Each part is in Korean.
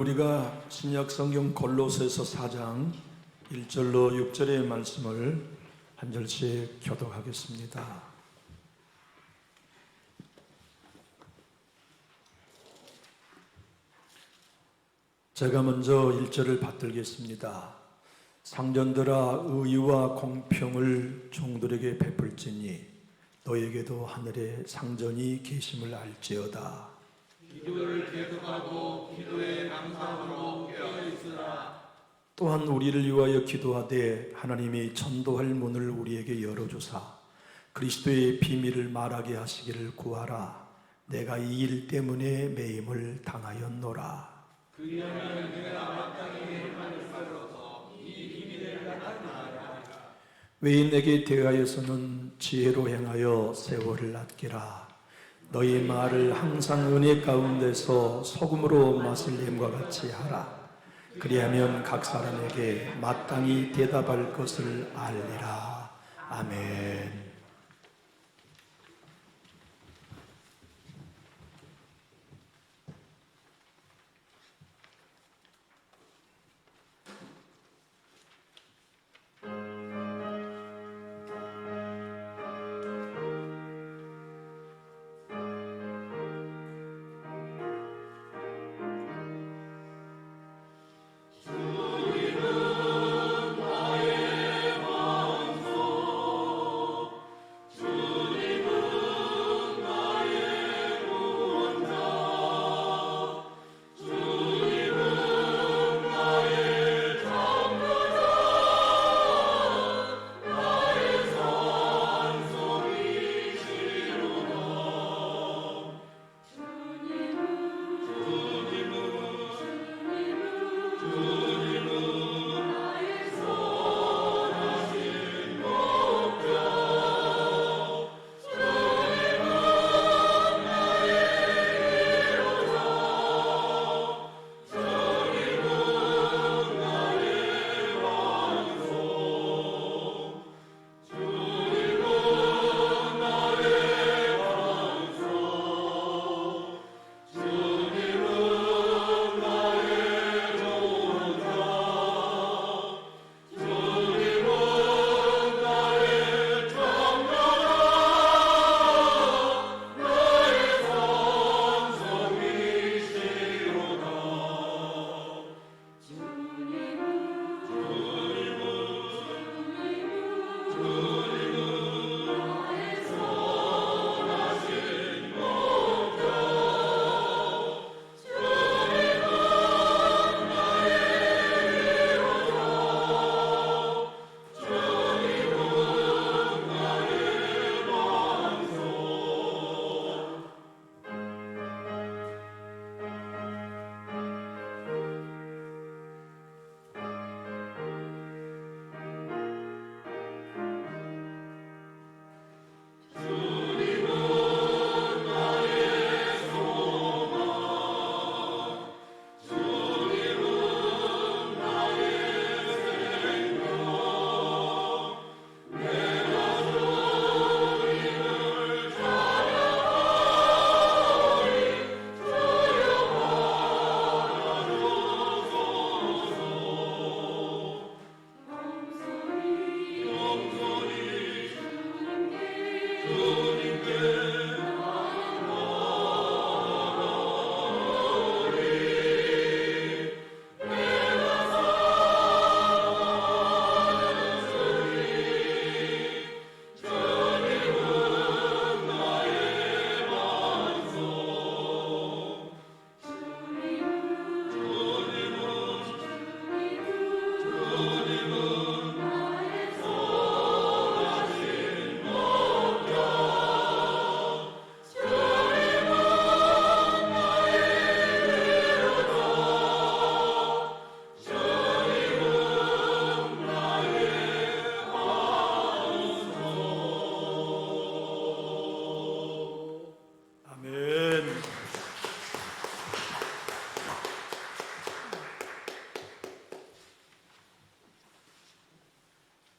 우리가 신약 성경 골로새서 4장 1절로 6절의 말씀을 한 절씩 교독하겠습니다. 제가 먼저 1절을 받들겠습니다. 상전들아, 의와 공평을 종들에게 베풀지니 너에게도 하늘에 상전이 계심을 알지어다. 기도를 계속하고 기도의 감사함으로 깨어있으라. 또한 우리를 위하여 기도하되 하나님이 전도할 문을 우리에게 열어주사 그리스도의 비밀을 말하게 하시기를 구하라. 내가 이 일 때문에 매임을 당하였노라. 그리하면 내가 마땅히 행함을 가져서 이 비밀을 나타나라. 외인에게 대하여서는 지혜로 행하여 세월을 아끼라. 너희 말을 항상 은혜 가운데서 소금으로 맛을 냄과 같이 하라. 그리하면 각 사람에게 마땅히 대답할 것을 알리라. 아멘.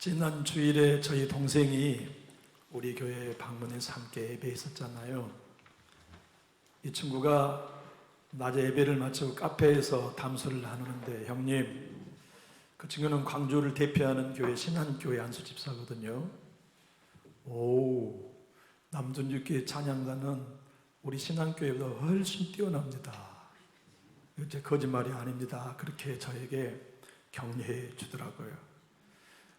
지난 주일에 저희 동생이 우리 교회에 방문해서 함께 예배했었잖아요. 이 친구가 낮에 예배를 마치고 카페에서 담소를 나누는데, 형님, 그 친구는 광주를 대표하는 교회 신한교회 안수 집사거든요. 오, 남준주교회 찬양단은 우리 신한교회보다 훨씬 뛰어납니다. 이제 거짓말이 아닙니다. 그렇게 저에게 격려해 주더라고요.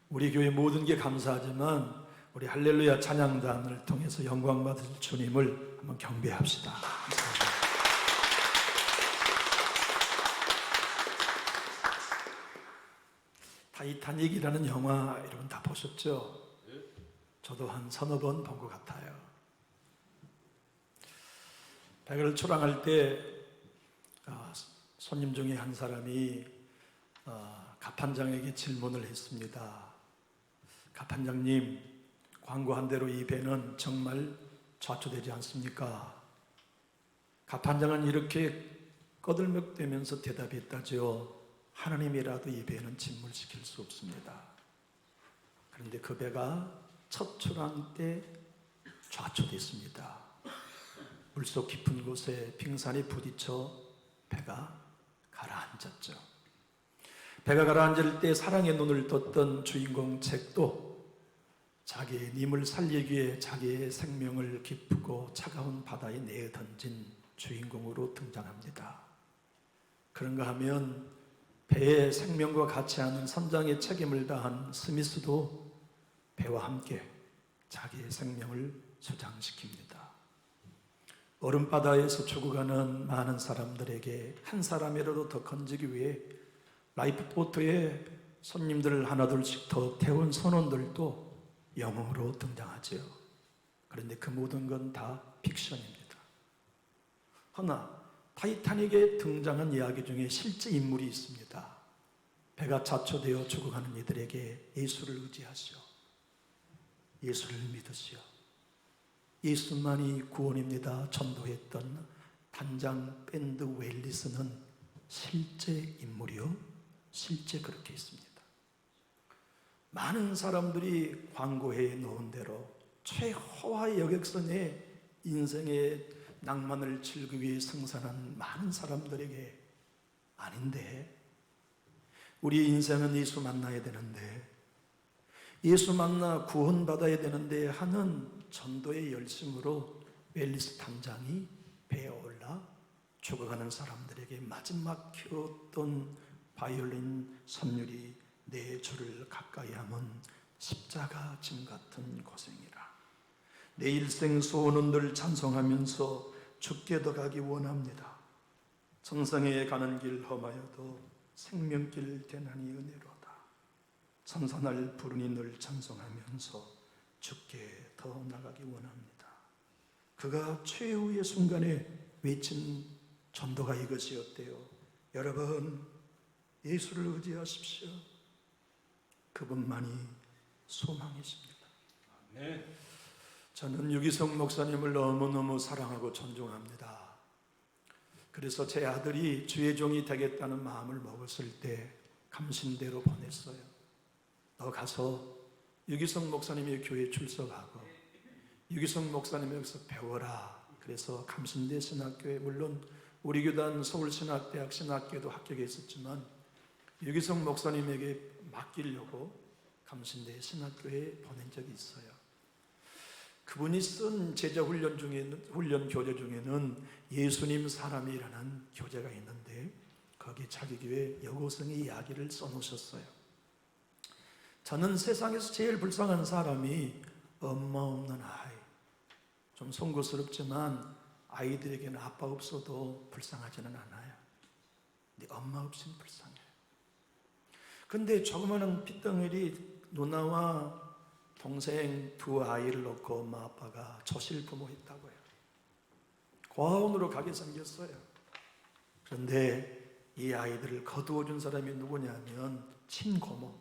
우리 교회 모든 게 감사하지만 우리 할렐루야 찬양단을 통해서 영광 받을 주님을 한번 경배합시다. 타이타닉이라는 영화 여러분 다 보셨죠? 저도 한 서너 번 본 것 같아요. 배를 출항할 때 손님 중에 한 사람이 갑판장에게 질문을 했습니다. 갑판장님, 광고한 대로 이 배는 정말 좌초되지 않습니까? 갑판장은 이렇게 꺼들먹대면서 대답했다죠. 하나님이라도 이 배는 침몰시킬 수 없습니다. 그런데 그 배가 첫 출항 때 좌초됐습니다. 물속 깊은 곳에 빙산이 부딪혀 배가 가라앉았죠. 배가 가라앉을 때 사랑의 눈을 떴던 주인공 잭도 자기의 님을 살리기 위해 자기의 생명을 기쁘고 차가운 바다에 내어 던진 주인공으로 등장합니다. 그런가 하면 배의 생명과 같이 하는 선장의 책임을 다한 스미스도 배와 함께 자기의 생명을 수장시킵니다. 얼음바다에서 죽어가는 많은 사람들에게 한 사람이라도 더 건지기 위해 라이프보트에 손님들을 하나둘씩 더 태운 선원들도 영웅으로 등장하죠. 그런데 그 모든 건 다 픽션입니다. 허나 타이타닉에 등장한 이야기 중에 실제 인물이 있습니다. 배가 좌초되어 죽어가는 이들에게 예수를 의지하시오. 예수를 믿으시오. 예수만이 구원입니다. 전도했던 단장 밴드 웰리스는 실제 인물이요. 실제 그렇게 있습니다. 많은 사람들이 광고해 놓은 대로 최호화 여객선의 인생의 낭만을 즐기기 위해 승선한 많은 사람들에게 아닌데, 우리의 인생은 예수 만나야 되는데, 예수 만나 구원받아야 되는데 하는 전도의 열심으로 웰리스 단장이 배에 올라 죽어가는 사람들에게 마지막 키웠던 바이올린 선율이 내 주를 가까이 하면 십자가 짐 같은 고생이라. 내 일생 소원은 늘 찬송하면서 죽게도 가기 원합니다. 정상에 가는 길 험하여도 생명길 대난이 은혜로다. 선선할 부르니 늘 찬송하면서 죽게 더 나가기 원합니다. 그가 최후의 순간에 외친 전도가 이것이었대요. 여러분, 예수를 의지하십시오. 그분만이 소망이십니다. 네. 저는 유기성 목사님을 너무너무 사랑하고 존중합니다. 그래서 제 아들이 주의 종이 되겠다는 마음을 먹었을 때 감신대로 보냈어요. 너 가서 유기성 목사님의 교회에 출석하고 유기성 목사님 여기서 배워라. 그래서 감신대 신학교에, 물론 우리 교단 서울신학대학 신학교에도 합격했었지만 유기성 목사님에게 맡기려고 감신대 신학교에 보낸 적이 있어요. 그분이 쓴 제자 훈련 교재 중에는 예수님 사람이라는 교재가 있는데 거기 자기 교회 여고생의 이야기를 써놓으셨어요. 저는 세상에서 제일 불쌍한 사람이 엄마 없는 아이. 좀 송구스럽지만 아이들에게는 아빠 없어도 불쌍하지는 않아요. 근데 엄마 없이는 불쌍해요. 근데 조그마한 핏덩어리 누나와 동생 두 아이를 놓고 엄마 아빠가 조실 부모했다고요. 고아원으로 가게 생겼어요. 그런데 이 아이들을 거두어준 사람이 누구냐면 친고모,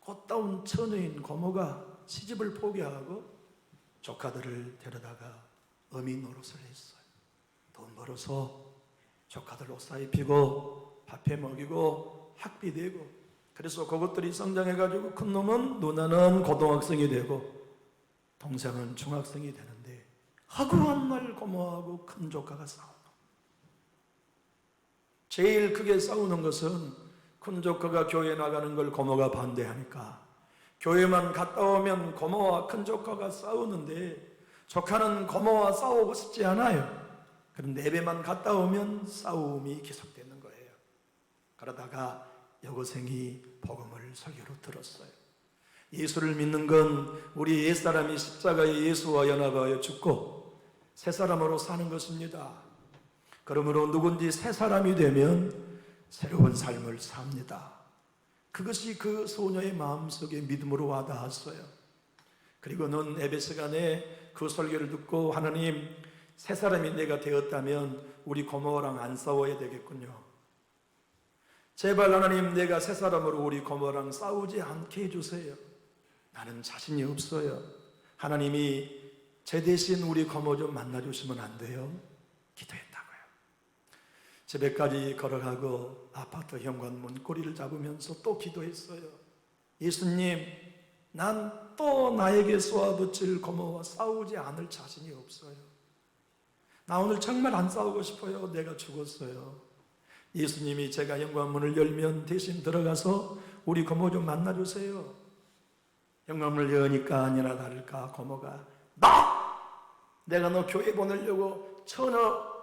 꽃다운 처녀인 고모가 시집을 포기하고 조카들을 데려다가 어미 노릇을 했어요. 돈 벌어서 조카들 옷 사입히고 밥해 먹이고 학비 내고, 그래서 그것들이 성장해가지고 큰 놈은, 누나는 고등학생이 되고 동생은 중학생이 되는데 허구한 날 고모하고 큰 조카가 싸워. 제일 크게 싸우는 것은 큰 조카가 교회 나가는 걸 고모가 반대하니까 교회만 갔다 오면 고모와 큰 조카가 싸우는데 조카는 고모와 싸우고 싶지 않아요. 그런데 예배만 갔다 오면 싸움이 계속되는 거예요. 그러다가 여고생이 복음을 설교로 들었어요. 예수를 믿는 건 우리 옛사람이 십자가에 예수와 연합하여 죽고 새 사람으로 사는 것입니다. 그러므로 누군지 새 사람이 되면 새로운 삶을 삽니다. 그것이 그 소녀의 마음속에 믿음으로 와닿았어요. 그리고는 예배 시간에 그 설교를 듣고 하나님, 새 사람이 내가 되었다면 우리 고모랑 안 싸워야 되겠군요. 제발 하나님, 내가 새 사람으로 우리 고모랑 싸우지 않게 해주세요. 나는 자신이 없어요. 하나님이 제 대신 우리 고모 좀 만나주시면 안 돼요? 기도했다고요. 집에까지 걸어가고 아파트 현관문 꼬리를 잡으면서 또 기도했어요. 예수님, 난 또 나에게 쏘아붙일 고모와 싸우지 않을 자신이 없어요. 나 오늘 정말 안 싸우고 싶어요. 내가 죽었어요. 예수님이 제가 현관문을 열면 대신 들어가서 우리 고모 좀 만나주세요. 현관문을 여니까 아니나 다를까 고모가 내가 너 교회 보내려고 처녀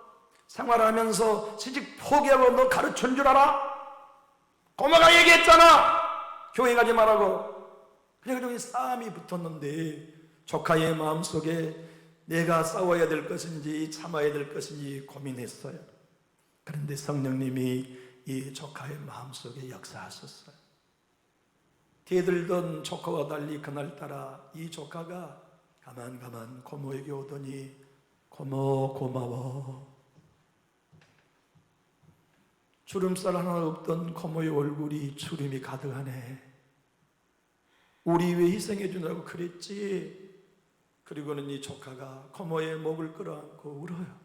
생활하면서 시집 포기하고 너 가르친 줄 알아? 고모가 얘기했잖아. 교회 가지 말라고. 그래가지고 싸움이 붙었는데 조카의 마음속에 내가 싸워야 될 것인지 참아야 될 것인지 고민했어요. 그런데 성령님이 이 조카의 마음속에 역사하셨어요. 대들던 조카와 달리 그날따라 이 조카가 가만 고모에게 오더니 고모 고마워. 주름살 하나 없던 고모의 얼굴이 주름이 가득하네. 우리 왜 희생해 주냐고 그랬지. 그리고는 이 조카가 고모의 목을 끌어안고 울어요.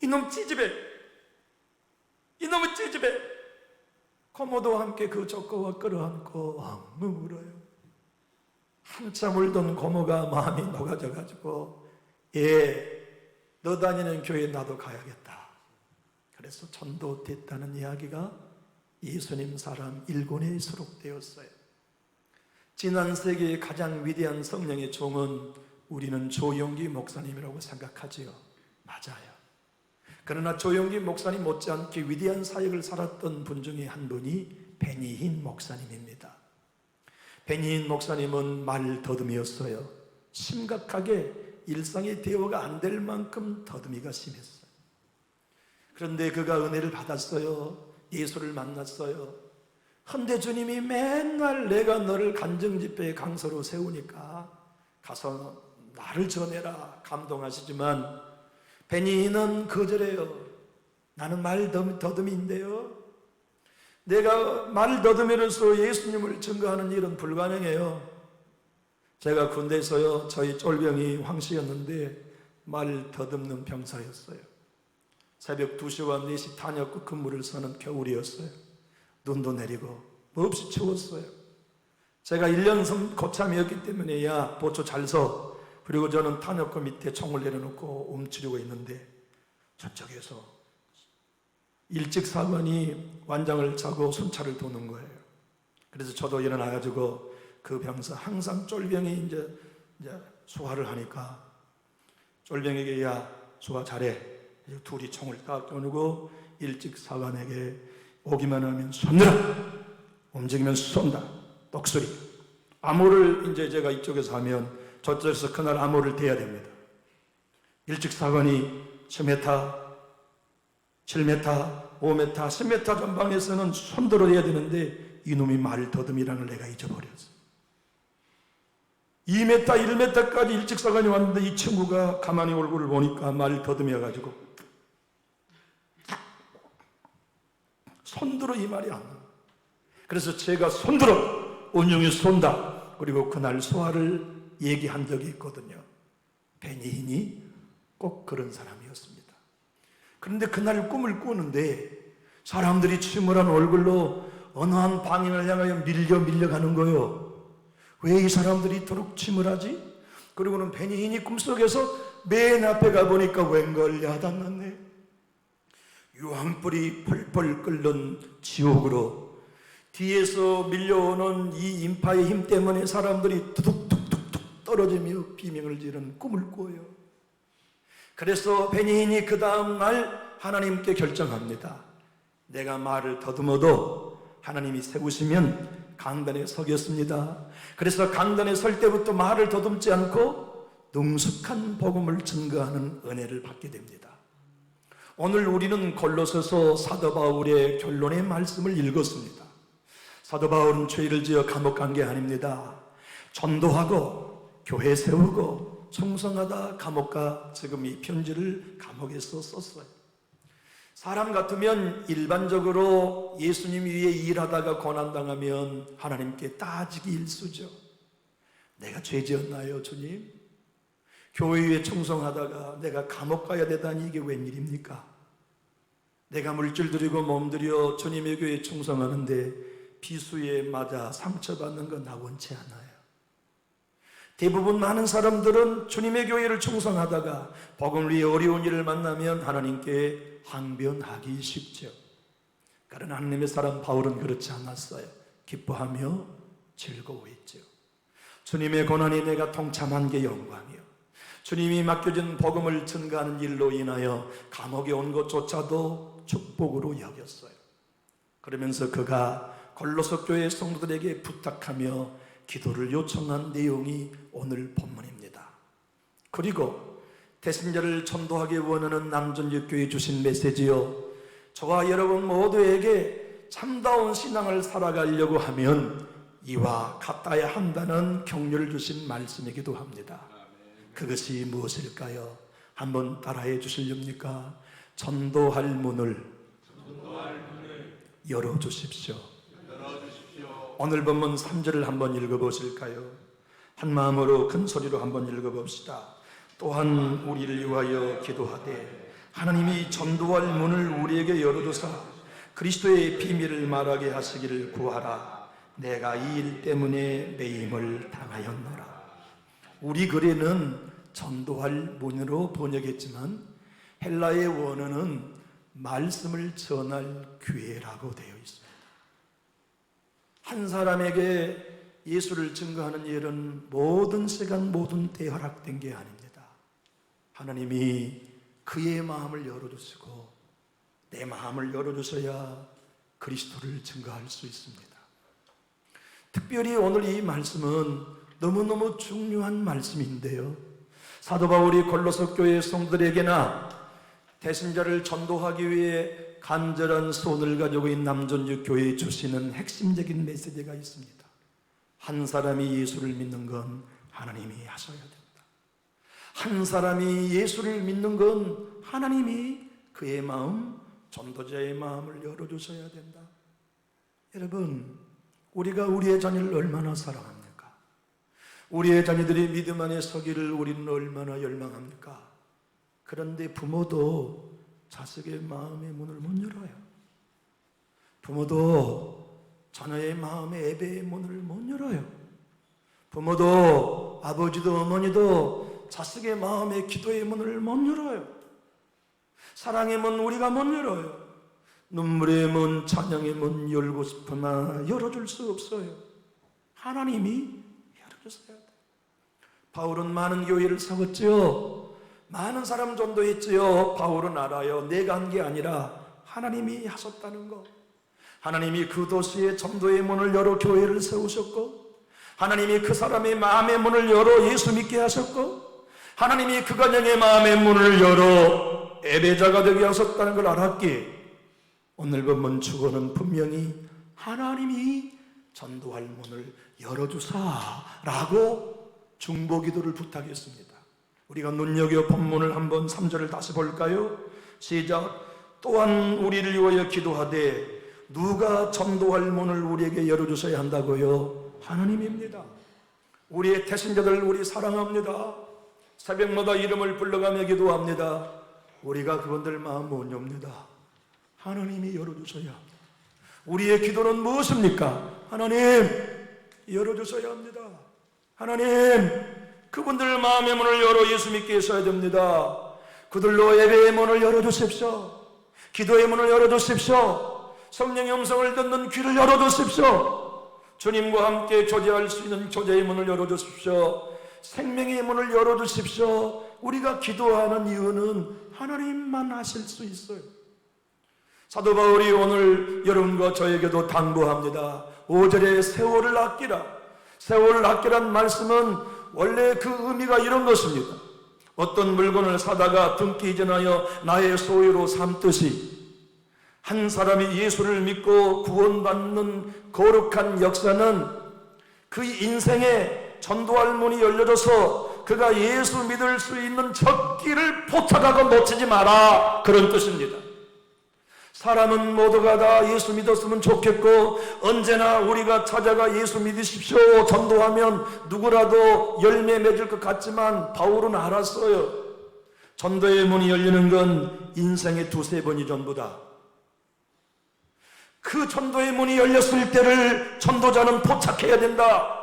이놈 찌집애, 이놈의 찌집애. 고모도 함께 그 조카와 끌어안고 엉엉 울어요. 한참 울던 고모가 마음이 녹아져가지고 너 다니는 교회 나도 가야겠다. 그래서 전도됐다는 이야기가 예수님 사람 일권에 수록되었어요. 지난 세기의 가장 위대한 성령의 종은 우리는 조용기 목사님이라고 생각하지요. 맞아요. 그러나 조용기 목사님 못지않게 위대한 사역을 살았던 분 중에 한 분이 베니힌 목사님입니다. 베니힌 목사님은 말 더듬이었어요. 심각하게 일상의 대화가 안 될 만큼 더듬이가 심했어요. 그런데 그가 은혜를 받았어요. 예수를 만났어요. 헌데 주님이 맨날 내가 너를 간증집회의 강서로 세우니까 가서 나를 전해라 감동하시지만 베니히는 거절해요. 나는 말 더듬이인데요. 내가 말 더듬이로서 예수님을 증거하는 일은 불가능해요. 제가 군대에서요, 저희 쫄병이 황씨였는데 말 더듬는 병사였어요. 새벽 2시와 4시 탄약고 근무를 서는 겨울이었어요. 눈도 내리고 몹시 추웠어요. 제가 1년 고참이었기 때문에 야 보초 잘 서. 그리고 저는 탄약고 밑에 총을 내려놓고 움츠리고 있는데 저쪽에서 일찍 사관이 완장을 차고 순찰을 도는 거예요. 그래서 저도 일어나가지고 그 병사 항상 쫄병이 이제 수화를 하니까 쫄병에게 야 수화 잘해. 둘이 총을 딱 겨누고 일찍 사관에게 오기만 하면 쏜다. 움직이면 쏜다. 똑소리. 암호를 이제 제가 이쪽에서 하면 저쪽에서 그날 암호를 대야 됩니다. 일찍 사관이 10m, 7m, 5m, 10m 전방에서는 손들어 해야 되는데 이놈이 말 더듬이라는 걸 내가 잊어버렸어. 2m, 1m까지 일찍 사관이 왔는데 이 친구가 가만히 얼굴을 보니까 말 더듬이여가지고 손들어 이 말이 안 나요. 그래서 제가 손들어 온종일 쏜다. 그리고 그날 소화를 얘기한 적이 있거든요. 베니힌이 꼭 그런 사람이었습니다. 그런데 그날 꿈을 꾸는데 사람들이 침울한 얼굴로 어느 한 방향을 향하여 밀려가는 거예요. 왜 이 사람들이 이토록 침울하지? 그리고는 베니힌이 꿈속에서 맨 앞에 가보니까 웬걸 야단났네. 유황불이 펄펄 끓는 지옥으로 뒤에서 밀려오는 이 인파의 힘 때문에 사람들이 두둑둑둑둑 떨어지며 비명을 지르는 꿈을 꿔요. 그래서 베냐민이 그 다음날 하나님께 결정합니다. 내가 말을 더듬어도 하나님이 세우시면 강단에 서겠습니다. 그래서 강단에 설 때부터 말을 더듬지 않고 능숙한 복음을 증거하는 은혜를 받게 됩니다. 오늘 우리는 골로새서 사도 바울의 결론의 말씀을 읽었습니다. 사도 바울은 죄를 지어 감옥 간 게 아닙니다. 전도하고 교회 세우고 충성하다 감옥 가 지금 이 편지를 감옥에서 썼어요. 사람 같으면 일반적으로 예수님 위에 일하다가 고난당하면 하나님께 따지기 일쑤죠. 내가 죄 지었나요, 주님? 교회에 충성하다가 내가 감옥 가야 되다니 이게 웬일입니까? 내가 물질 들이고 몸 들여 주님의 교회에 충성하는데 비수에 맞아 상처받는 건 나 원치 않아요. 대부분 많은 사람들은 주님의 교회를 충성하다가 복음을 위해 어려운 일을 만나면 하나님께 항변하기 쉽죠. 그러나 하나님의 사람 바울은 그렇지 않았어요. 기뻐하며 즐거워했죠. 주님의 고난이 내가 동참한 게 영광이요, 주님이 맡겨진 복음을 증거하는 일로 인하여 감옥에 온 것조차도 축복으로 여겼어요. 그러면서 그가 골로새 교회 성도들에게 부탁하며 기도를 요청한 내용이 오늘 본문입니다. 그리고 대신자를 전도하기 원하는 남전역교회에 주신 메시지요, 저와 여러분 모두에게 참다운 신앙을 살아가려고 하면 이와 같아야 한다는 격려를 주신 말씀이기도 합니다. 그것이 무엇일까요? 한번 따라해 주시렵니까? 전도할 문을 열어주십시오. 오늘 본문 3절을 한번 읽어보실까요? 한 마음으로 큰 소리로 한번 읽어봅시다. 또한 우리를 위하여 기도하되 하나님이 전도할 문을 우리에게 열어주사 그리스도의 비밀을 말하게 하시기를 구하라. 내가 이 일 때문에 매임을 당하였노라. 우리 글에는 전도할 문으로 번역했지만 헬라의 원어는 말씀을 전할 기회라고 되어 있습니다. 한 사람에게 예수를 증거하는 일은 모든 시간 모든 때에 허락된 게 아닙니다. 하나님이 그의 마음을 열어주시고 내 마음을 열어주셔야 그리스도를 증거할 수 있습니다. 특별히 오늘 이 말씀은 너무너무 중요한 말씀인데요, 사도 바울이 골로새 교회 성도들에게나 대신자를 전도하기 위해 간절한 소원을 가지고 있는 남전역 교회에 주시는 핵심적인 메시지가 있습니다. 한 사람이 예수를 믿는 건 하나님이 하셔야 된다. 한 사람이 예수를 믿는 건 하나님이 그의 마음, 전도자의 마음을 열어주셔야 된다. 여러분, 우리가 우리의 자녀를 얼마나 사랑합니까? 우리의 자녀들이 믿음 안에 서기를 우리는 얼마나 열망합니까? 그런데 부모도 자식의 마음의 문을 못 열어요. 부모도 자녀의 마음의 예배의 문을 못 열어요. 부모도 아버지도 어머니도 자식의 마음의 기도의 문을 못 열어요. 사랑의 문 우리가 못 열어요. 눈물의 문, 찬양의 문 열고 싶으나 열어줄 수 없어요. 하나님이 열어주셔야 돼요. 바울은 많은 교회를 세웠지요. 많은 사람 전도했지요. 바울은 알아요. 내가 한 게 아니라 하나님이 하셨다는 거. 하나님이 그 도시에 전도의 문을 열어 교회를 세우셨고, 하나님이 그 사람의 마음의 문을 열어 예수 믿게 하셨고, 하나님이 그 가정의 마음의 문을 열어 예배자가 되게 하셨다는 걸 알았기에 오늘 본문 주어는 분명히 하나님이 전도할 문을 열어주사라고 중보기도를 부탁했습니다. 우리가 눈여겨 본문을 한번 3절을 다시 볼까요? 시작. 또한 우리를 위하여 기도하되 누가 전도할 문을 우리에게 열어주셔야 한다고요? 하나님입니다. 우리의 태신자들 우리 사랑합니다. 새벽마다 이름을 불러가며 기도합니다. 우리가 그분들 마음 못 엽니다. 하나님이 열어주셔야 합니다. 우리의 기도는 무엇입니까? 하나님 열어주셔야 합니다. 하나님 그분들 마음의 문을 열어 예수 믿게 하셔야 됩니다. 그들로 예배의 문을 열어주십시오. 기도의 문을 열어주십시오. 성령의 음성을 듣는 귀를 열어주십시오. 주님과 함께 교제할 수 있는 교제의 문을 열어주십시오. 생명의 문을 열어주십시오. 우리가 기도하는 이유는 하나님만 하실 수 있어요. 사도 바울이 오늘 여러분과 저에게도 당부합니다. 5절에 세월을 아끼라. 세월을 아끼란 말씀은 원래 그 의미가 이런 것입니다. 어떤 물건을 사다가 등기 이전하여 나의 소유로 삼듯이 한 사람이 예수를 믿고 구원받는 거룩한 역사는 그 인생에 전도할 문이 열려져서 그가 예수 믿을 수 있는 적기를 포착하고 놓치지 마라, 그런 뜻입니다. 사람은 모두가 다 예수 믿었으면 좋겠고 언제나 우리가 찾아가 예수 믿으십시오 전도하면 누구라도 열매 맺을 것 같지만 바울은 알았어요. 전도의 문이 열리는 건 인생의 두세 번이 전부다. 그 전도의 문이 열렸을 때를 전도자는 포착해야 된다.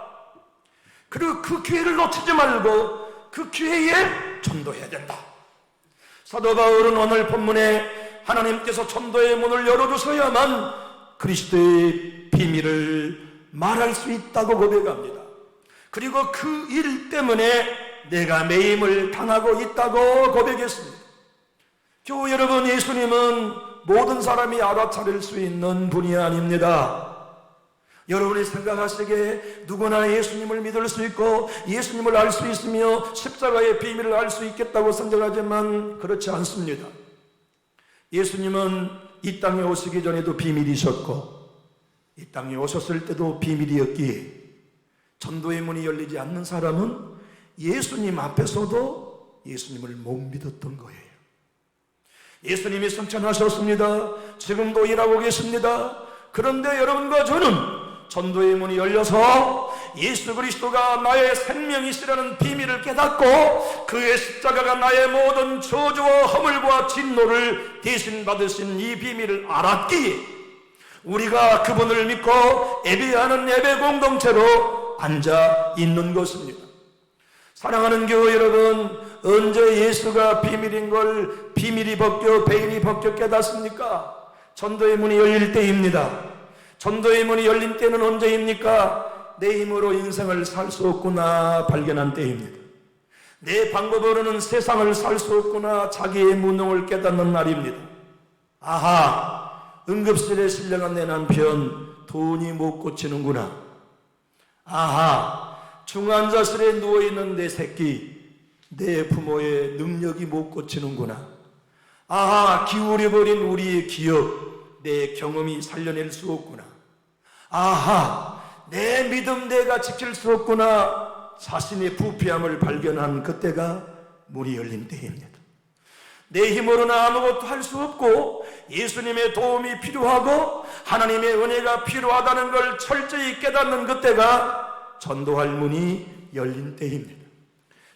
그리고 그 기회를 놓치지 말고 그 기회에 전도해야 된다. 사도 바울은 오늘 본문에 하나님께서 전도의 문을 열어주셔야만 그리스도의 비밀을 말할 수 있다고 고백합니다. 그리고 그 일 때문에 내가 매임을 당하고 있다고 고백했습니다. 교우 여러분, 예수님은 모든 사람이 알아차릴 수 있는 분이 아닙니다. 여러분이 생각하시기에 누구나 예수님을 믿을 수 있고 예수님을 알 수 있으며 십자가의 비밀을 알 수 있겠다고 생각하지만 그렇지 않습니다. 예수님은 이 땅에 오시기 전에도 비밀이셨고 이 땅에 오셨을 때도 비밀이었기에 전도의 문이 열리지 않는 사람은 예수님 앞에서도 예수님을 못 믿었던 거예요. 예수님이 승천하셨습니다. 지금도 일하고 계십니다. 그런데 여러분과 저는 전도의 문이 열려서 예수 그리스도가 나의 생명이시라는 비밀을 깨닫고 그의 십자가가 나의 모든 저주와 허물과 진노를 대신 받으신 이 비밀을 알았기에 우리가 그분을 믿고 예배하는 예배 공동체로 앉아 있는 것입니다. 사랑하는 교회 여러분, 언제 예수가 비밀인 걸 비밀이 벗겨 베일이 벗겨 깨닫습니까? 전도의 문이 열릴 때입니다. 전도의 문이 열린 때는 언제입니까? 내 힘으로 인생을 살 수 없구나 발견한 때입니다. 내 방법으로는 세상을 살 수 없구나 자기의 무능을 깨닫는 날입니다. 아하, 응급실에 실려간 내 남편 돈이 못 고치는구나. 아하, 중환자실에 누워있는 내 새끼 내 부모의 능력이 못 고치는구나. 아하, 기울여버린 우리의 기업 내 경험이 살려낼 수 없구나. 아하, 내 믿음 내가 지킬 수 없구나. 자신의 부패함을 발견한 그때가 문이 열린 때입니다. 내 힘으로는 아무것도 할 수 없고 예수님의 도움이 필요하고 하나님의 은혜가 필요하다는 걸 철저히 깨닫는 그때가 전도할 문이 열린 때입니다.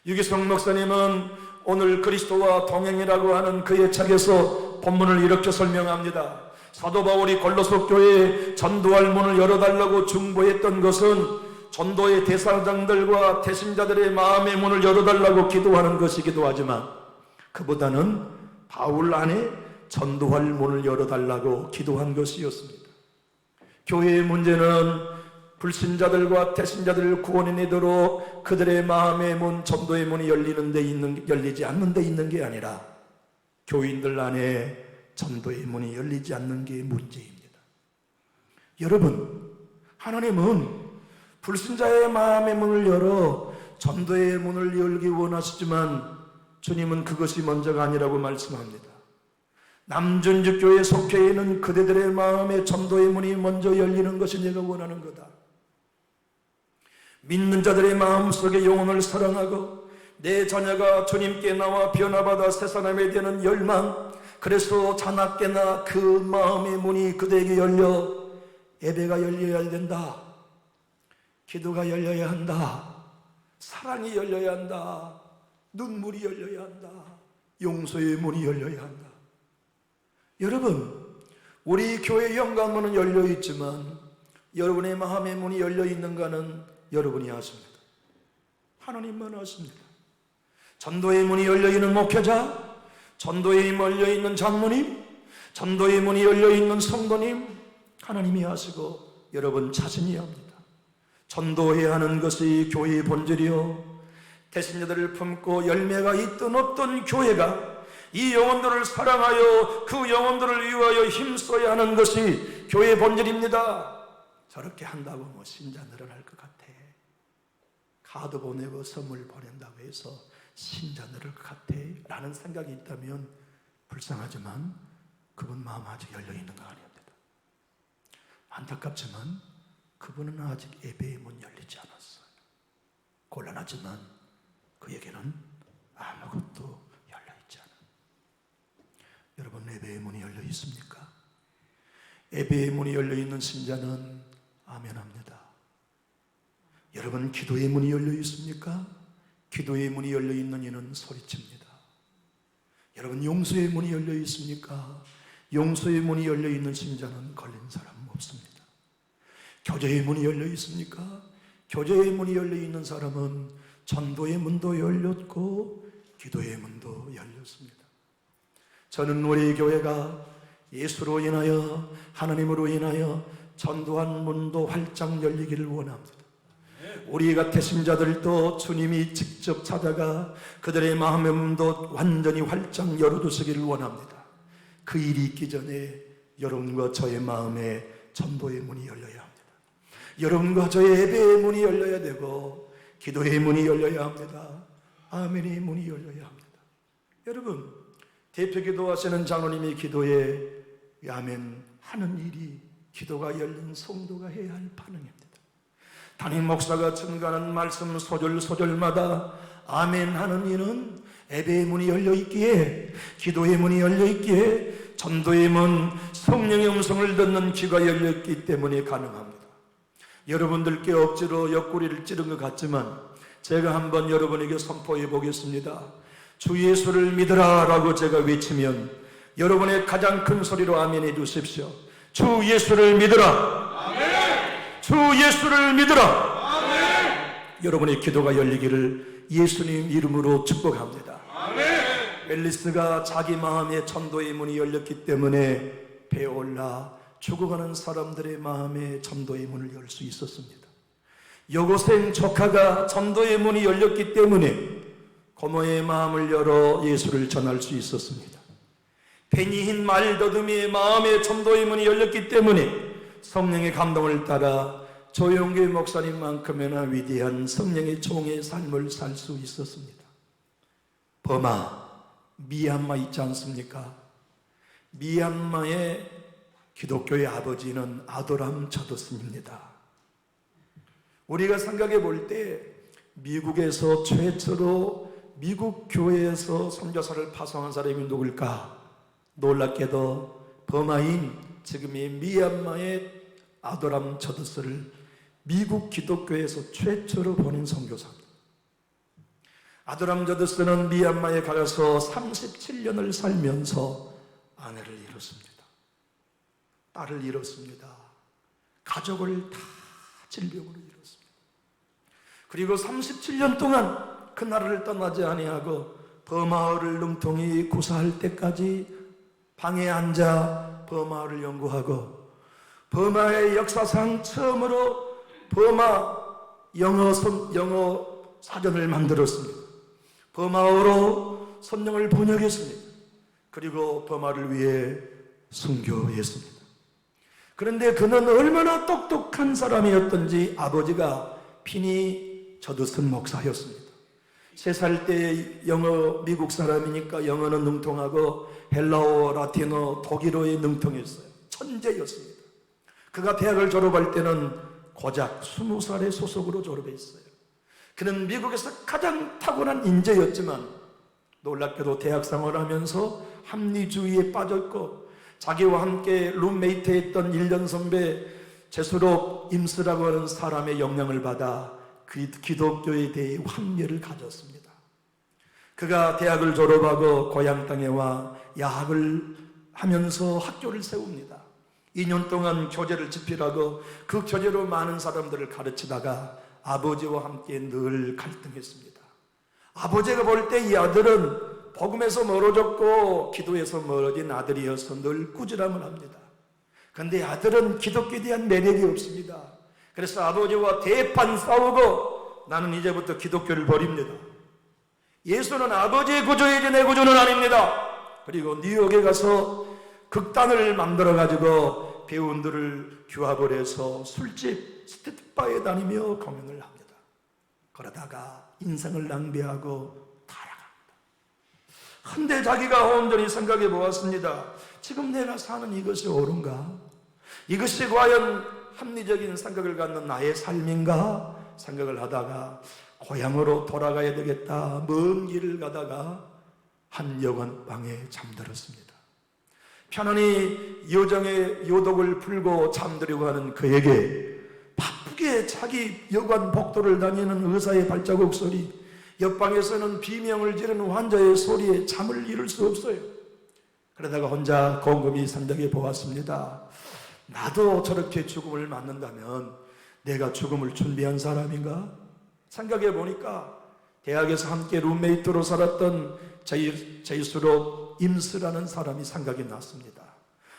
유기성 목사님은 오늘 그리스도와 동행이라고 하는 그의 책에서 본문을 이렇게 설명합니다. 사도 바울이 골로새 교회에 전도할 문을 열어달라고 중보했던 것은 전도의 대상장들과 대신자들의 마음의 문을 열어달라고 기도하는 것이기도 하지만 그보다는 바울 안에 전도할 문을 열어달라고 기도한 것이었습니다. 교회의 문제는 불신자들과 대신자들을 구원해내도록 그들의 마음의 문, 전도의 문이 열리지 않는 데 있는 게 아니라 교인들 안에 전도의 문이 열리지 않는 게 문제입니다. 여러분, 하나님은 불신자의 마음의 문을 열어 전도의 문을 열기 원하시지만 주님은 그것이 먼저가 아니라고 말씀합니다. 남전주교에 속해 있는 그대들의 마음에 전도의 문이 먼저 열리는 것이 내가 원하는 거다. 믿는 자들의 마음속에 영혼을 사랑하고 내 자녀가 주님께 나와 변화받아 새 사람이 되는 열망, 그래서 자나깨나 그 마음의 문이 그대에게 열려 예배가 열려야 된다. 기도가 열려야 한다. 사랑이 열려야 한다. 눈물이 열려야 한다. 용서의 문이 열려야 한다. 여러분, 우리 교회 영광문은 열려 있지만 여러분의 마음의 문이 열려 있는가는 여러분이 아십니다. 하나님만 아십니다. 전도의 문이 열려 있는 목회자, 전도의 문이 열려 있는 장로님, 전도의 문이 열려있는 성도님, 하나님이 하시고 여러분 자신이 합니다. 전도해야 하는 것이 교회의 본질이요, 대신자들을 품고 열매가 있든 없든 교회가 이 영혼들을 사랑하여 그 영혼들을 위하여 힘써야 하는 것이 교회의 본질입니다. 저렇게 한다고 뭐 신자 늘어날 것 같아, 카드 보내고 선물 보낸다고 해서 신자 늘을 것 같아 라는 생각이 있다면 불쌍하지만 그분 마음 아직 열려있는 거 아닙니다. 안타깝지만 그분은 아직 예배의 문 열리지 않았어요. 곤란하지만 그에게는 아무것도 열려있지 않아요. 여러분, 예배의 문이 열려 있습니까? 예배의 문이 열려 있는 신자는 아멘합니다. 여러분, 기도의 문이 열려 있습니까? 기도의 문이 열려 있는 이는 소리칩니다. 여러분, 용서의 문이 열려 있습니까? 용서의 문이 열려 있는 신자는 걸린 사람 없습니다. 교제의 문이 열려 있습니까? 교제의 문이 열려 있는 사람은 전도의 문도 열렸고 기도의 문도 열렸습니다. 저는 우리 교회가 예수로 인하여, 하나님으로 인하여 전도한 문도 활짝 열리기를 원합니다. 우리 같은 신자들도 주님이 직접 찾아가 그들의 마음의 문도 완전히 활짝 열어두시기를 원합니다. 그 일이 있기 전에 여러분과 저의 마음에 전도의 문이 열려야 합니다. 여러분과 저의 예배의 문이 열려야 되고 기도의 문이 열려야 합니다. 아멘의 문이 열려야 합니다. 여러분, 대표기도 하시는 장로님이 기도에 아멘 하는 일이 기도가 열린 성도가 해야 할 반응입니다. 담임 목사가 증거하는 말씀 소절소절마다 아멘 하는 이는 예배의 문이 열려있기에, 기도의 문이 열려있기에, 전도의 문, 성령의 음성을 듣는 귀가 열려있기 때문에 가능합니다. 여러분들께 억지로 옆구리를 찌른 것 같지만 제가 한번 여러분에게 선포해 보겠습니다. 주 예수를 믿으라 라고 제가 외치면 여러분의 가장 큰 소리로 아멘해 주십시오. 주 예수를 믿으라. 아멘. 주 예수를 믿으라. 아멘. 여러분의 기도가 열리기를 예수님 이름으로 축복합니다. 아멘. 앨리스가 자기 마음에 전도의 문이 열렸기 때문에 배에 올라 죽어가는 사람들의 마음에 전도의 문을 열 수 있었습니다. 여고생 조카가 전도의 문이 열렸기 때문에 고모의 마음을 열어 예수를 전할 수 있었습니다. 베니힌 말더듬이의 마음에 전도의 문이 열렸기 때문에 성령의 감동을 따라 조용길 목사님만큼이나 위대한 성령의 종의 삶을 살 수 있었습니다. 버마, 미얀마 있지 않습니까? 미얀마의 기독교의 아버지는 아도람 저드슨입니다. 우리가 생각해 볼 때 미국에서 최초로 미국 교회에서 선교사를 파송한 사람이 누굴까? 놀랍게도 버마인 지금의 미얀마의 아도람 저드슨을 미국 기독교에서 최초로 보낸 선교사입니다. 아도람 저드슨은 미얀마에 가서 37년을 살면서 아내를 잃었습니다. 딸을 잃었습니다. 가족을 다 질병으로 잃었습니다. 그리고 37년 동안 그 나라를 떠나지 아니하고 버마어를 능통히 구사할 때까지 방에 앉아 버마어를 연구하고 버마의 역사상 처음으로 버마 영어 사전을 만들었습니다. 버마어로 성경을 번역했습니다. 그리고 버마를 위해 순교했습니다. 그런데 그는 얼마나 똑똑한 사람이었던지 아버지가 피니 저드슨 목사였습니다. 3살 때 영어 미국 사람이니까 영어는 능통하고 헬라어, 라틴어, 독일어에 능통했어요. 천재였습니다. 그가 대학을 졸업할 때는 고작 20살의 소속으로 졸업했어요. 그는 미국에서 가장 타고난 인재였지만 놀랍게도 대학 생활하면서 합리주의에 빠졌고 자기와 함께 룸메이트했던 1년 선배 제수롭 임스라고 하는 사람의 영향을 받아 기독교에 대해 환멸을 가졌습니다. 그가 대학을 졸업하고 고향 땅에 와 야학을 하면서 학교를 세웁니다. 2년 동안 교재를 집필하고 그 교재로 많은 사람들을 가르치다가 아버지와 함께 늘 갈등했습니다. 아버지가 볼 때 이 아들은 복음에서 멀어졌고 기도에서 멀어진 아들이어서 늘 꾸지람을 합니다. 그런데 아들은 기독교에 대한 매력이 없습니다. 그래서 아버지와 대판 싸우고 나는 이제부터 기독교를 버립니다. 예수는 아버지의 구조이지 내 구조는 아닙니다. 그리고 뉴욕에 가서 극단을 만들어가지고 배우들을 규합을 해서 술집, 스테이트바에 다니며 공연을 합니다. 그러다가 인생을 낭비하고 타락합니다. 한데 자기가 온전히 생각해 보았습니다. 지금 내가 사는 이것이 옳은가? 이것이 과연 합리적인 생각을 갖는 나의 삶인가? 생각을 하다가 고향으로 돌아가야 되겠다. 먼 길을 가다가 한 여관방에 잠들었습니다. 편안히 여정의 요독을 풀고 잠들려고 하는 그에게 바쁘게 자기 여관 복도를 다니는 의사의 발자국 소리, 옆방에서는 비명을 지르는 환자의 소리에 잠을 이룰 수 없어요. 그러다가 혼자 곰곰이 생각해 보았습니다. 나도 저렇게 죽음을 맞는다면 내가 죽음을 준비한 사람인가? 생각해 보니까 대학에서 함께 룸메이트로 살았던 제이수로 임스라는 사람이 생각이 났습니다.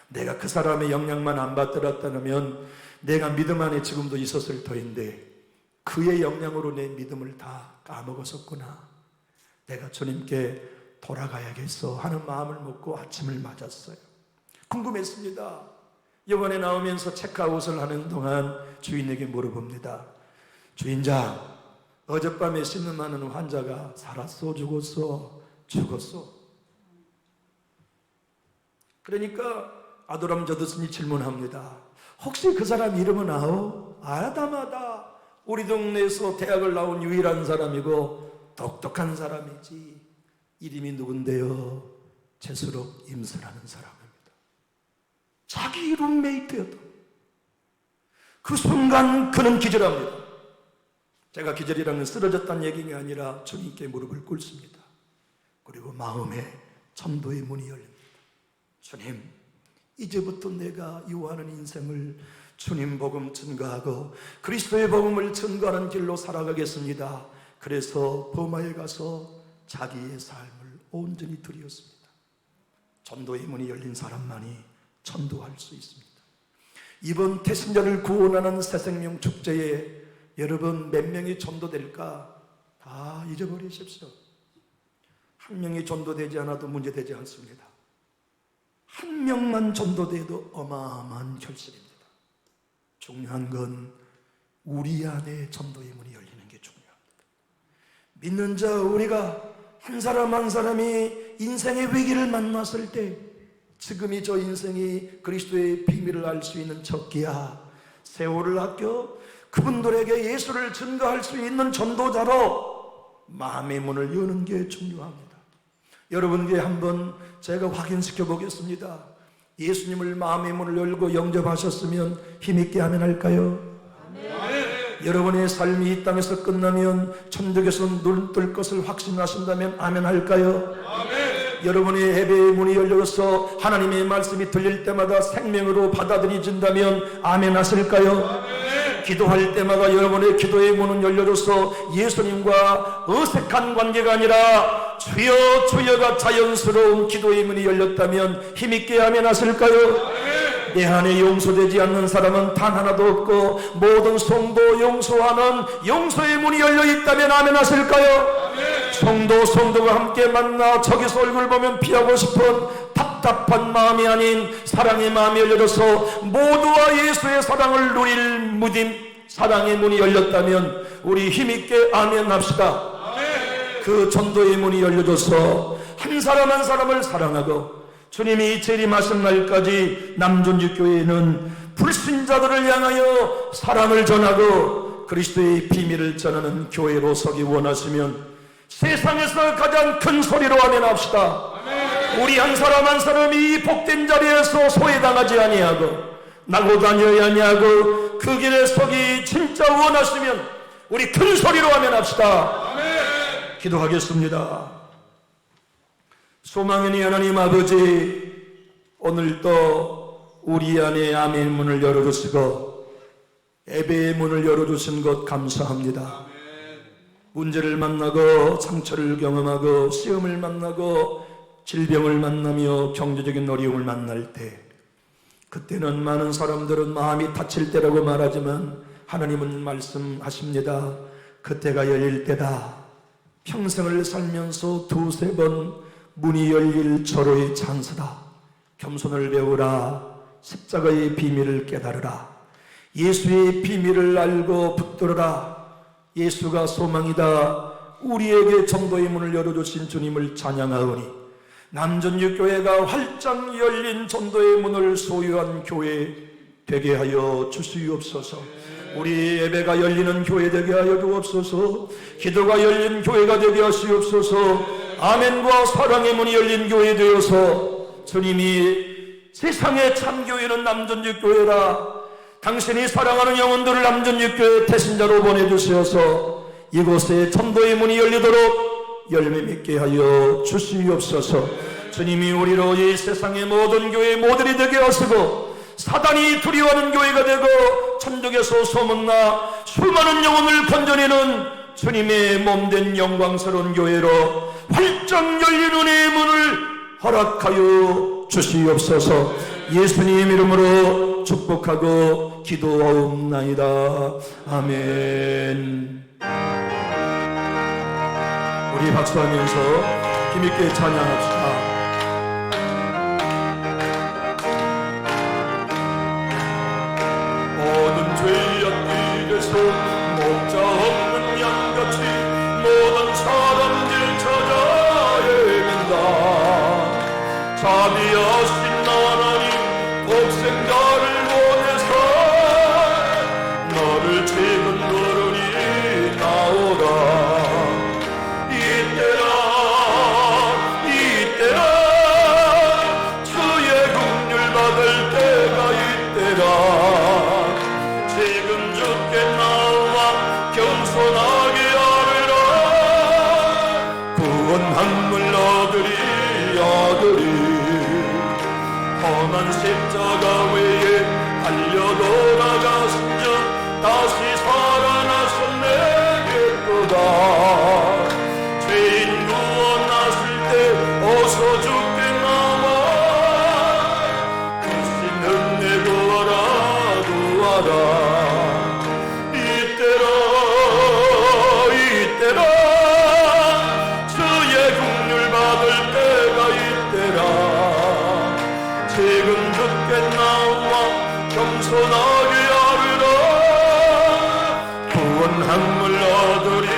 내가 그 사람의 영향만 안 받들었다면 내가 믿음 안에 지금도 있었을 터인데 그의 영향으로 내 믿음을 다 까먹었었구나. 내가 주님께 돌아가야겠어 하는 마음을 먹고 아침을 맞았어요. 궁금했습니다. 여관에 나오면서 체크아웃을 하는 동안 주인에게 물어봅니다. 주인장, 어젯밤에 신음하는 환자가 살았어, 죽었어? 죽었어. 그러니까 아도람 저드슨이 질문합니다. 혹시 그 사람 이름은 아오? 아다마다 우리 동네에서 대학을 나온 유일한 사람이고 똑똑한 사람이지. 이름이 누군데요? 제수록 임스라는 사람입니다. 자기 룸메이트였다. 그 순간 그는 기절합니다. 제가 기절이라는 쓰러졌다는 얘기가 아니라 주님께 무릎을 꿇습니다. 그리고 마음에 전도의 문이 열립니다. 주님, 이제부터 내가 요하는 인생을 주님 복음 증거하고 그리스도의 복음을 증거하는 길로 살아가겠습니다. 그래서 버마에 가서 자기의 삶을 온전히 드렸습니다. 전도의 문이 열린 사람만이 전도할 수 있습니다. 이번 태신자를 구원하는 새생명 축제에 여러분 몇 명이 전도될까? 다 잊어버리십시오. 한 명이 전도되지 않아도 문제되지 않습니다. 한 명만 전도돼도 어마어마한 결실입니다. 중요한 건 우리 안에 전도의 문이 열리는 게 중요합니다. 믿는 자 우리가 한 사람 한 사람이 인생의 위기를 만났을 때 지금이 저 인생이 그리스도의 비밀을 알 수 있는 적기야. 세월을 아껴 그분들에게 예수를 증거할 수 있는 전도자로 마음의 문을 여는 게 중요합니다. 여러분께 한번 제가 확인시켜 보겠습니다. 예수님을 마음의 문을 열고 영접하셨으면 힘있게 아멘할까요? 여러분의 삶이 이 땅에서 끝나면 천국에서 눈 뜰 것을 확신하신다면 아멘할까요? 여러분의 예배의 문이 열려서 하나님의 말씀이 들릴 때마다 생명으로 받아들여진다면 아멘 하실까요? 기도할 때마다 여러분의 기도의 문은 열려져서 예수님과 어색한 관계가 아니라 주여 주여가 자연스러운 기도의 문이 열렸다면 힘있게 아멘 하실까요? 내 안에 용서되지 않는 사람은 단 하나도 없고 모든 성도 용서하는 용서의 문이 열려있다면 아멘 하실까요? 성도가 함께 만나 저기서 얼굴 보면 피하고 싶은 답답한 마음이 아닌 사랑의 마음이 열려져서 모두와 예수의 사랑을 누릴 무딘 사랑의 문이 열렸다면 우리 힘있게 아멘 합시다. 그 전도의 문이 열려져서 한 사람 한 사람을 사랑하고 주님이 재림하신 날까지 남존주교회는 불신자들을 향하여 사랑을 전하고 그리스도의 비밀을 전하는 교회로 서기 원하시면 세상에서 가장 큰 소리로 아멘합시다. 우리 한 사람 한 사람이 이 복된 자리에서 소외당하지 아니하고 나고 다녀야 아니하고 그 길에 서기 진짜 원하시면 우리 큰 소리로 아멘합시다. 기도하겠습니다. 소망의 하나님 아버지, 오늘도 우리 안에 아멘 문을 열어주시고 예배의 문을 열어주신 것 감사합니다. 문제를 만나고 상처를 경험하고 시험을 만나고 질병을 만나며 경제적인 어려움을 만날 때, 그때는 많은 사람들은 마음이 다칠 때라고 말하지만 하나님은 말씀하십니다. 그때가 열릴 때다. 평생을 살면서 두세 번 문이 열릴 절호의 찬스다. 겸손을 배우라. 십자가의 비밀을 깨달으라. 예수의 비밀을 알고 붙들어라. 예수가 소망이다. 우리에게 전도의 문을 열어주신 주님을 찬양하오니 남전육교회가 활짝 열린 전도의 문을 소유한 교회 되게 하여 주시옵소서. 우리 예배가 열리는 교회 되게 하여 주옵소서. 기도가 열린 교회가 되게 하시옵소서. 아멘과 사랑의 문이 열린 교회 되어서 주님이 세상의 참교회는 남전육교회라, 당신이 사랑하는 영혼들을 남전육교회 태신자로 보내주시어서 이곳에 전도의 문이 열리도록 열매 맺게 하여 주시옵소서. 주님이 우리로 이 세상의 모든 교회 모델이 되게 하시고 사단이 두려워하는 교회가 되고 천국에서 소문나 수많은 영혼을 건져내는 주님의 몸된 영광스러운 교회로 활짝 열린 은혜의 문을 허락하여 주시옵소서. 예수님 이름으로 축복하고 기도하옵나이다. 아멘. 우리 박수하면서 힘있게 찬양합시다. 모든 죄악 길에서 목자 없는 양같이 모든 사람들 찾아 헤맨다. 자비하신 하나님 독생자를 보내사 너를 지은 노른이 나오라. 험한 십자가 외에 달려 돌아가신 주 다시 살아나서 내게도다. 죄인 구원하실 때 어서 죽게 나와 크신 은혜 구하라 구하라. 이때라 주의 긍휼 받을 때가 이때라. 지금 죽게 나와 겸손하게 하리라. 구원 한물 얻으리.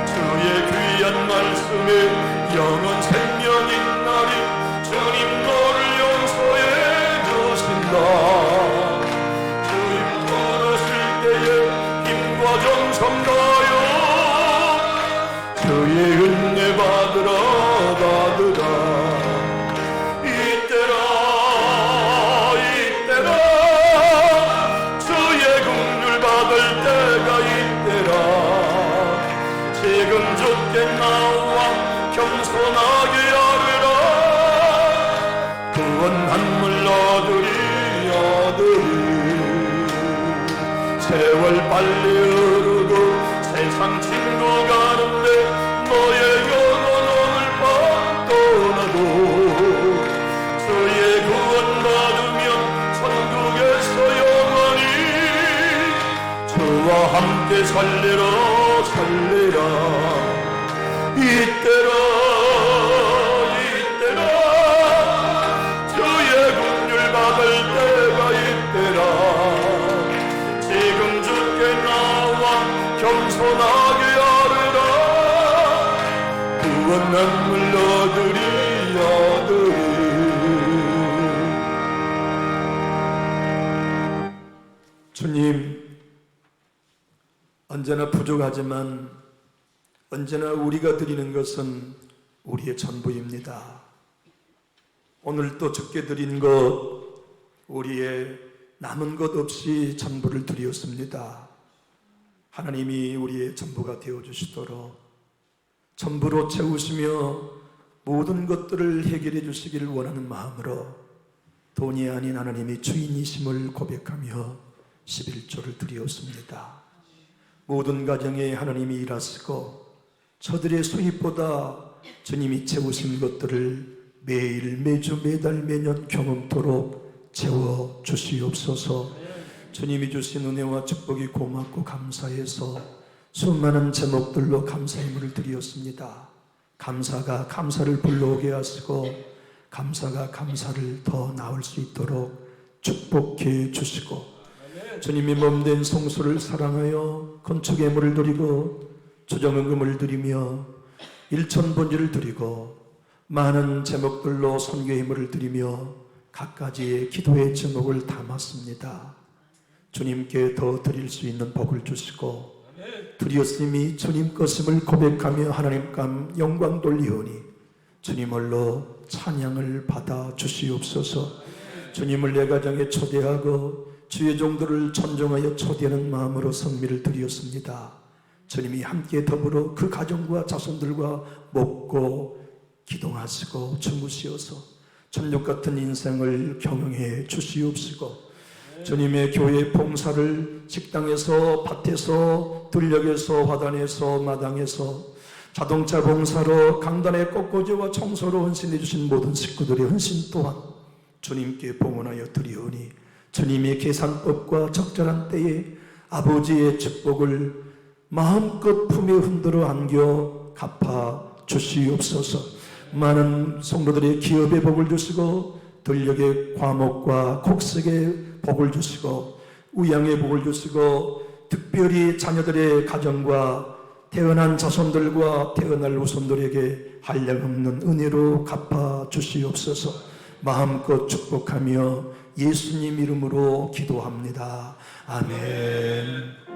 주의 귀한 말씀에 영원 생명인 날이 주님 너를 용서해 주신다. 주님 부르실 때에 힘과 정성 다하여 주의 은혜 받으라. 지금 죽게 나와 겸손하게 하리라. 구원 한물 얻으리. 세월 빨리 흐르고 세상 친구 가는데 너의 영혼 오늘 밤 떠나도 주의 구원 받으면 천국에서 영원히 주와 함께 살리라. 이때라 주의 긍휼 받을 때가 이때라. 지금 죽게 나와 겸손하게 하리라. 구원 한물 얻으리. 주님, 언제나 부족하지만 언제나 우리가 드리는 것은 우리의 전부입니다. 오늘 또 적게 드린 것, 우리의 남은 것 없이 전부를 드리었습니다. 하나님이 우리의 전부가 되어주시도록 전부로 채우시며 모든 것들을 해결해 주시기를 원하는 마음으로 돈이 아닌 하나님이 주인이심을 고백하며 11조를 드리었습니다. 모든 가정에 하나님이 일하시고 저들의 수입보다 주님이 채우신 것들을 매일 매주 매달 매년 경험토록 채워 주시옵소서. 주님이 주신 은혜와 축복이 고맙고 감사해서 수많은 제목들로 감사의 물을 드렸습니다. 감사가 감사를 불러오게 하시고 감사가 감사를 더 나올 수 있도록 축복해 주시고 주님이 몸된 성소를 사랑하여 건축의 물을 드리고 조정금을 드리며 일천번제를 드리고 많은 제목들로 선교의 물을 드리며 각가지의 기도의 제목을 담았습니다. 주님께 더 드릴 수 있는 복을 주시고 드렸음이 주님 것임을 고백하며 하나님께 영광 돌리오니 주님 홀로 찬양을 받아 주시옵소서. 주님을 내 가정에 초대하고 주의 종들을 존중하여 초대하는 마음으로 성미를 드렸습니다. 주님이 함께 더불어 그 가정과 자손들과 먹고 기도하시고 주무시어서 천국 같은 인생을 경영해 주시옵시고 주님의 교회 봉사를 식당에서 밭에서 들녘에서 화단에서 마당에서 자동차 봉사로 강단의 꽃꽂이와 청소로 헌신해 주신 모든 식구들의 헌신 또한 주님께 봉헌하여 드리오니 주님의 계산법과 적절한 때에 아버지의 축복을 마음껏 품에 흔들어 안겨 갚아 주시옵소서. 많은 성도들의 기업에 복을 주시고 들녘의 과목과 곡식에 복을 주시고 우양에 복을 주시고 특별히 자녀들의 가정과 태어난 자손들과 태어날 후손들에게 한량없는 은혜로 갚아 주시옵소서. 마음껏 축복하며 예수님 이름으로 기도합니다. 아멘.